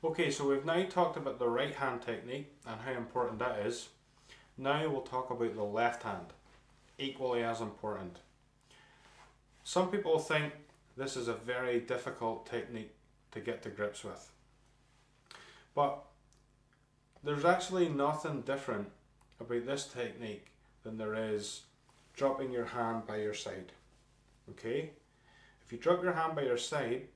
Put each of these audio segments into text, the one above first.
Okay, so we've now talked about the right hand technique and how important that is. Now we'll talk about the left hand, equally as important. Some people think this is a very difficult technique to get to grips with. But there's actually nothing different about this technique than there is dropping your hand by your side. Okay? If you drop your hand by your side,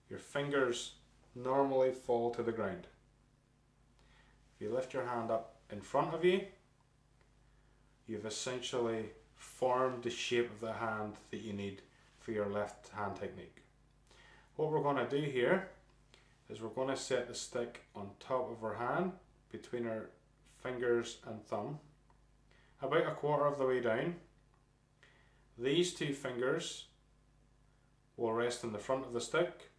your fingers normally fall to the ground. If you lift your hand up in front of you, you've essentially formed the shape of the hand that you need for your left hand technique. What we're going to do here is we're going to set the stick on top of our hand between our fingers and thumb, about a quarter of the way down. These two fingers will rest in the front of the stick,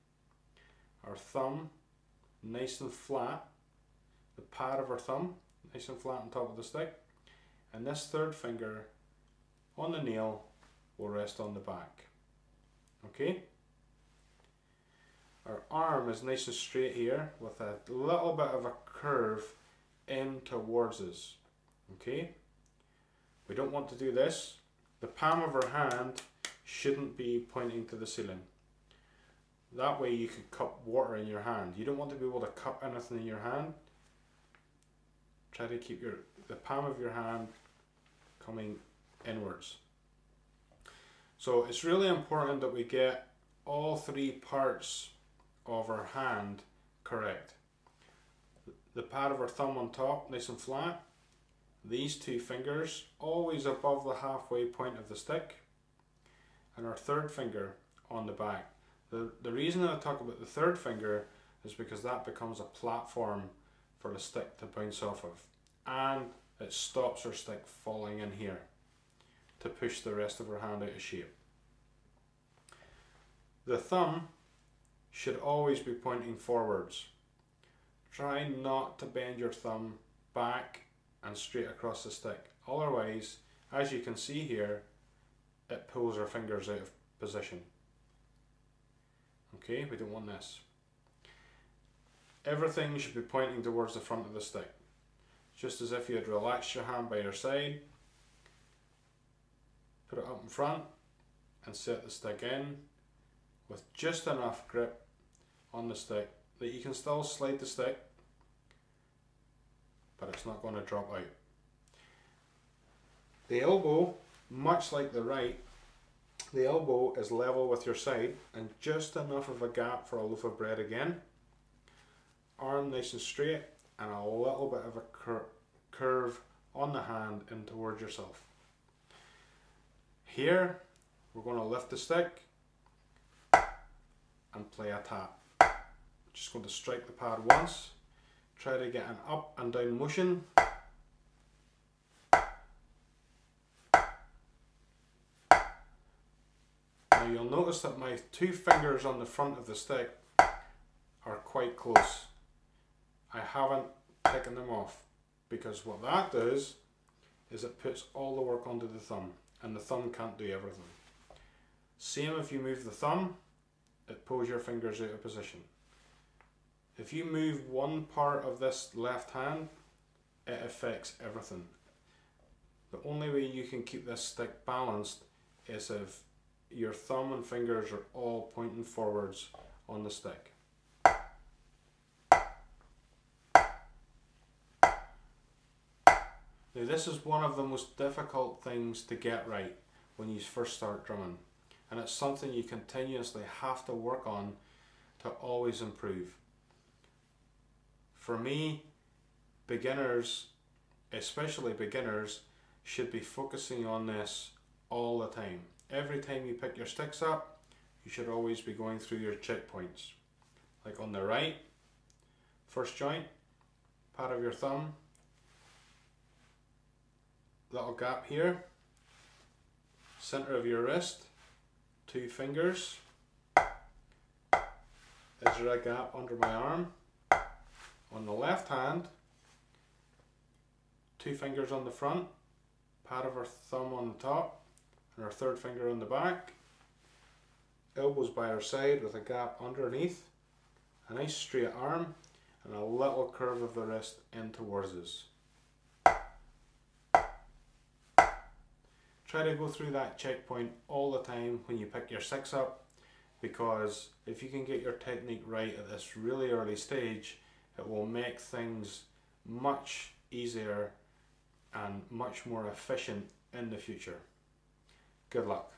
our thumb nice and flat, the pad of our thumb nice and flat on top of the stick, and this third finger on the nail will rest on the back. Okay? Our arm is nice and straight here with a little bit of a curve in towards us. Okay? We don't want to do this. The palm of our hand shouldn't be pointing to the ceiling. That way you could cup water in your hand. You don't want to be able to cup anything in your hand. Try to keep the palm of your hand coming inwards. So it's really important that we get all three parts of our hand correct. The pad of our thumb on top, nice and flat. These two fingers always above the halfway point of the stick. And our third finger on the back. The reason I talk about the third finger is because that becomes a platform for the stick to bounce off of. And it stops our stick falling in here to push the rest of our hand out of shape. The thumb should always be pointing forwards. Try not to bend your thumb back and straight across the stick. Otherwise, as you can see here, it pulls our fingers out of position. Okay, we don't want this. Everything should be pointing towards the front of the stick. Just as if you had relaxed your hand by your side, put it up in front and set the stick in with just enough grip on the stick that you can still slide the stick, but it's not going to drop out. The elbow, much like the right, the elbow is level with your side and just enough of a gap for a loaf of bread again. Arm nice and straight and a little bit of a curve on the hand in towards yourself. Here we're going to lift the stick and play a tap. Just going to strike the pad once, try to get an up and down motion. Now you'll notice that my two fingers on the front of the stick are quite close. I haven't taken them off because what that does is it puts all the work onto the thumb, and the thumb can't do everything. Same if you move the thumb, it pulls your fingers out of position. If you move one part of this left hand, it affects everything. The only way you can keep this stick balanced is if your thumb and fingers are all pointing forwards on the stick. Now this is one of the most difficult things to get right when you first start drumming, and it's something you continuously have to work on to always improve. For me, beginners, especially beginners, should be focusing on this all the time. Every time you pick your sticks up, you should always be going through your checkpoints. Like on the right, first joint, pad of your thumb, little gap here, center of your wrist, two fingers. Is there a gap under my arm? On the left hand, two fingers on the front, pad of our thumb on the top, and our third finger on the back. Elbows by our side with a gap underneath, a nice straight arm and a little curve of the wrist in towards us. Try to go through that checkpoint all the time when you pick your 6 up, because if you can get your technique right at this really early stage, it will make things much easier and much more efficient in the future. Good luck.